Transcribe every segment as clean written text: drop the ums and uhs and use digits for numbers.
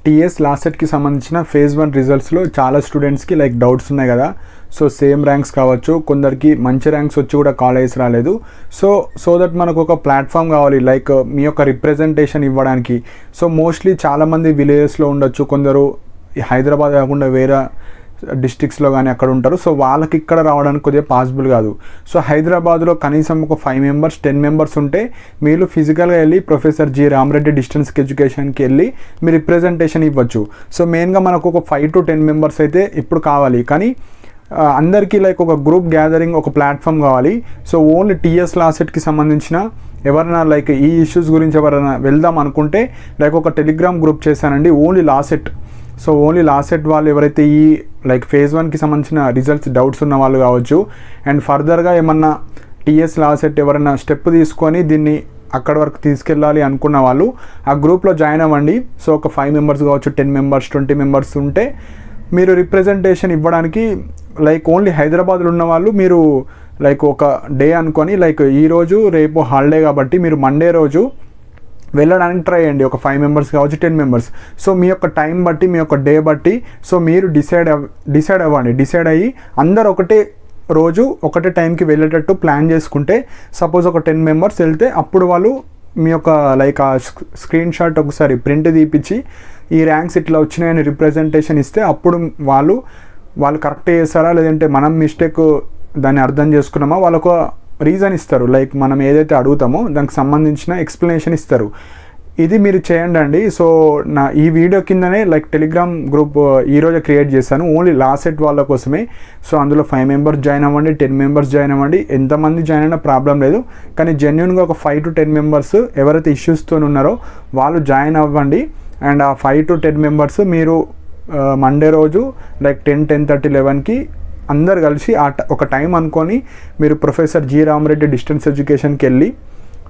TS last సెట్కి సంబంధించిన phase 1 రిజల్ట్స్లో చాలా స్టూడెంట్స్కి లైక్ డౌట్స్ ఉన్నాయి కదా. సో సేమ్ ర్యాంక్స్ కావచ్చు, కొందరికి మంచి ర్యాంక్స్ వచ్చి కూడా కాలేజ్ రాలేదు. సో దట్ మనకు ఒక ప్లాట్ఫామ్ కావాలి లైక్ మీ యొక్క రిప్రజెంటేషన్ ఇవ్వడానికి. సో మోస్ట్లీ చాలామంది విలేజెస్లో ఉండొచ్చు, కొందరు హైదరాబాద్ కాకుండా వేరే డిస్ట్రిక్ట్స్లో కానీ అక్కడ ఉంటారు. సో వాళ్ళకి ఇక్కడ రావడానికి కొద్దిగా పాసిబుల్ కాదు. సో హైదరాబాద్లో కనీసం ఒక 5 మెంబర్స్ 10 మెంబర్స్ ఉంటే మీరు ఫిజికల్గా వెళ్ళి ప్రొఫెసర్ జి రామరెడ్డి డిస్టెన్స్ ఎడ్యుకేషన్కి వెళ్ళి మీరు రిప్రజెంటేషన్ ఇవ్వచ్చు. సో మెయిన్గా మనకు ఒక 5 to 10 మెంబర్స్ అయితే ఇప్పుడు కావాలి, కానీ అందరికీ లైక్ ఒక గ్రూప్ గ్యాదరింగ్, ఒక ప్లాట్ఫామ్ కావాలి. సో ఓన్లీ టీఎస్ లాస్ట్ సెట్కి సంబంధించిన ఎవరైనా లైక్ ఈ ఇష్యూస్ గురించి ఎవరైనా వెళ్దాం అనుకుంటే లైక్ ఒక టెలిగ్రామ్ గ్రూప్ చేశానండి only last set. So only last set వాళ్ళు ఎవరైతే ఈ లైక్ ఫేజ్ 1కి సంబంధించిన రిజల్ట్స్ డౌట్స్ ఉన్న వాళ్ళు కావచ్చు, అండ్ ఫర్దర్గా ఏమన్నా టీఎస్ లాస్ట్ సెట్ ఎవరైనా స్టెప్ తీసుకొని దీన్ని అక్కడ వరకు తీసుకెళ్ళాలి అనుకున్న వాళ్ళు ఆ గ్రూప్లో జాయిన్ అవ్వండి. సో ఒక 5 మెంబర్స్ కావచ్చు, 10 మెంబర్స్ 20 మెంబర్స్ ఉంటే మీరు రిప్రజెంటేషన్ ఇవ్వడానికి లైక్ ఓన్లీ హైదరాబాద్లో ఉన్న వాళ్ళు మీరు లైక్ ఒక డే అనుకొని లైక్ ఈరోజు రేపు హాలిడే కాబట్టి మీరు మండే రోజు వెళ్ళడానికి ట్రై చేయండి. ఒక 5 మెంబర్స్ కావచ్చు, 10 మెంబర్స్. సో మీ యొక్క టైం బట్టి, మీ యొక్క డే బట్టి సో మీరు డిసైడ్ అవ్వండి. డిసైడ్ అయ్యి అందరు ఒకటే రోజు ఒకటే టైంకి వెళ్ళేటట్టు ప్లాన్ చేసుకుంటే సపోజ్ ఒక 10 మెంబర్స్ వెళ్తే అప్పుడు వాళ్ళు మీ యొక్క లైక్ ఆ స్క్రీన్ షాట్ ఒకసారి ప్రింట్ తీపిచ్చి ఈ ర్యాంక్స్ ఇట్లా వచ్చినాయని రిప్రజెంటేషన్ ఇస్తే అప్పుడు వాళ్ళు కరెక్ట్ చేస్తారా లేదంటే మనం మిస్టేక్ దాన్ని అర్థం చేసుకున్నామా వాళ్ళకు రీజన్ ఇస్తారు. లైక్ మనం ఏదైతే అడుగుతామో దానికి సంబంధించిన ఎక్స్ప్లెనేషన్ ఇస్తారు. ఇది మీరు చేయండి అండి. సో నా ఈ వీడియో కిందనే లైక్ టెలిగ్రామ్ గ్రూప్ ఈరోజు క్రియేట్ చేశాను ఓన్లీ లాస్ట్ సెట్ వాళ్ళ కోసమే. సో అందులో 5 మెంబర్స్ జాయిన్ అవ్వండి, 10 మెంబర్స్ జాయిన్ అవ్వండి, ఎంతమంది జాయిన్ అయినా ప్రాబ్లం లేదు. కానీ జెన్యున్గా ఒక 5 to 10 మెంబర్స్ ఎవరైతే ఇష్యూస్తో ఉన్నారో వాళ్ళు జాయిన్ అవ్వండి. అండ్ ఆ 5 to 10 మెంబర్స్ మీరు మండే రోజు లైక్ 10, 10:30, 11కి అందరు కలిసి ఒక టైం అనుకొని మీరు ప్రొఫెసర్ జి రామరెడ్డి డిస్టెన్స్ ఎడ్యుకేషన్కి వెళ్ళి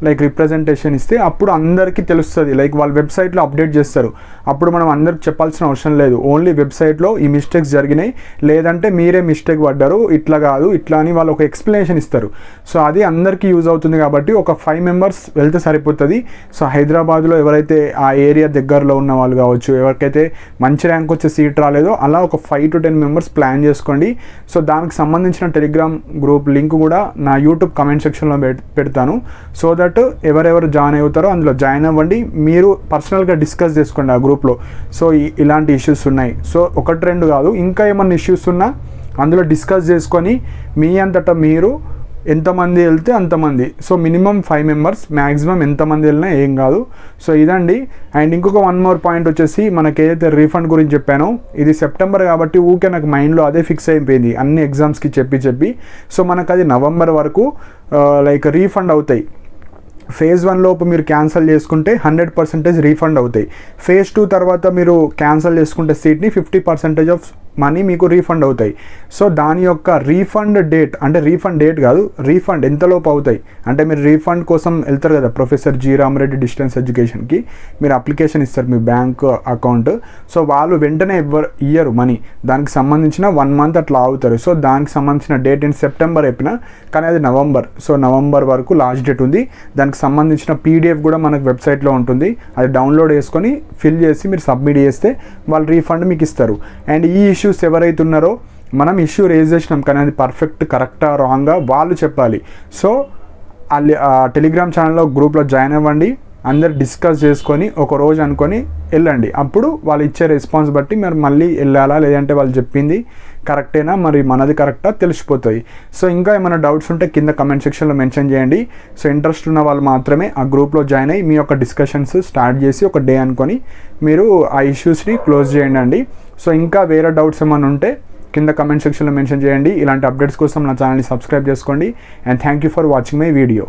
లైక్ రిప్రజెంటేషన్ ఇస్తే అప్పుడు అందరికీ తెలుస్తుంది. లైక్ వాళ్ళ వెబ్సైట్లో అప్డేట్ చేస్తారు. అప్పుడు మనం అందరికి చెప్పాల్సిన అవసరం లేదు. ఓన్లీ వెబ్సైట్లో ఈ మిస్టేక్స్ జరిగినాయి లేదంటే మీరే మిస్టేక్ పడ్డారు, ఇట్లా కాదు ఇట్లా అని వాళ్ళు ఒక ఎక్స్ప్లెనేషన్ ఇస్తారు. సో అది అందరికీ యూజ్ అవుతుంది కాబట్టి ఒక 5 మెంబర్స్ వెళ్తే సరిపోతుంది. సో హైదరాబాద్లో ఎవరైతే ఆ ఏరియా దగ్గరలో ఉన్న వాళ్ళు కావచ్చు, ఎవరికైతే మంచి ర్యాంక్ వచ్చే సీట్ రాలేదో అలా ఒక 5 to 10 మెంబర్స్ ప్లాన్ చేసుకోండి. సో దానికి సంబంధించిన టెలిగ్రామ్ గ్రూప్ లింక్ కూడా నా యూట్యూబ్ కమెంట్ సెక్షన్లో పెడతాను. సో దట్ ఎవరెవరు జాయిన్ అవుతారో అందులో జాయిన్ అవ్వండి. మీరు పర్సనల్గా డిస్కస్ చేసుకోండి ఆ గ్రూప్లో. సో ఇలాంటి ఇష్యూస్ ఉన్నాయి, సో 1-2 కాదు, ఇంకా ఏమన్నా ఇష్యూస్ ఉన్నా అందులో డిస్కస్ చేసుకొని మీ అంతటా మీరు ఎంతమంది వెళ్తే అంతమంది. సో మినిమం 5 మెంబర్స్, మ్యాక్సిమం ఎంతమంది వెళ్ళినా ఏం కాదు. సో ఇదండి. అండ్ ఇంకొక 1 more పాయింట్ వచ్చేసి మనకి ఏదైతే రీఫండ్ గురించి చెప్పానో ఇది సెప్టెంబర్ కాబట్టి ఊకే నాకు మైండ్లో అదే ఫిక్స్ అయిపోయింది అన్ని ఎగ్జామ్స్కి చెప్పి. సో మనకు అది నవంబర్ వరకు లైక్ రీఫండ్ అవుతాయి. ఫేజ్ 1 లోపు మీరు క్యాన్సిల్ చేసుకుంటే 100% రీఫండ్ అవుతాయి. ఫేజ్ 2 తర్వాత మీరు క్యాన్సిల్ చేసుకుంటే సీట్ని 50% ఆఫ్ మనీ మీకు రీఫండ్ అవుతాయి. సో దాని యొక్క రీఫండ్ డేట్ అంటే రీఫండ్ డేట్ కాదు, రీఫండ్ ఎంతలోపు అవుతాయి అంటే మీరు రీఫండ్ కోసం వెళ్తారు కదా ప్రొఫెసర్ జి రామరెడ్డి డిస్టెన్స్ ఎడ్యుకేషన్కి, మీరు అప్లికేషన్ ఇస్తారు మీ బ్యాంక్ అకౌంట్. సో వాళ్ళు వెంటనే ఇయ్యరు మనీ, దానికి సంబంధించిన 1 month అట్లా అవుతారు. సో దానికి సంబంధించిన డేట్ ఇన్ సెప్టెంబర్ అయిపోయినా కానీ అది నవంబర్. సో నవంబర్ వరకు లాస్ట్ డేట్ ఉంది. దానికి సంబంధించిన PDF కూడా మనకు వెబ్సైట్లో ఉంటుంది, అది డౌన్లోడ్ చేసుకొని ఫిల్ చేసి మీరు సబ్మిట్ చేస్తే వాళ్ళు రీఫండ్ మీకు ఇస్తారు. అండ్ ఈ ఇష్యూస్ ఎవరైతే ఉన్నారో మనం ఇష్యూ రేజ్ చేసినాం కానీ అది పర్ఫెక్ట్ కరెక్టా రాంగా వాళ్ళు చెప్పాలి. సో టెలిగ్రామ్ ఛానల్లో గ్రూప్లో జాయిన్ అవ్వండి, అందరు డిస్కస్ చేసుకొని ఒక రోజు అనుకొని వెళ్ళండి. అప్పుడు వాళ్ళు ఇచ్చే రెస్పాన్స్ బట్టి మరి మళ్ళీ వెళ్ళాలా లేదంటే వాళ్ళు చెప్పింది కరెక్టేనా మరి మనది కరెక్టా తెలిసిపోతుంది. సో ఇంకా ఏమైనా డౌట్స్ ఉంటే కింద కమెంట్ సెక్షన్లో మెన్షన్ చేయండి. సో ఇంట్రెస్ట్ ఉన్న వాళ్ళు మాత్రమే ఆ గ్రూప్లో జాయిన్ అయ్యి మీ యొక్క డిస్కషన్స్ స్టార్ట్ చేసి ఒక డే అనుకొని మీరు ఆ ఇష్యూస్ని క్లోజ్ చేయండి. సో ఇంకా వేరే డౌట్స్ ఏమైనా ఉంటే కింద కమెంట్ సెక్షన్లో మెన్షన్ చేయండి. ఇలాంటి అప్డేట్స్ కోసం నా ఛానల్ని సబ్స్క్రైబ్ చేసుకోండి. And thank you for watching my video.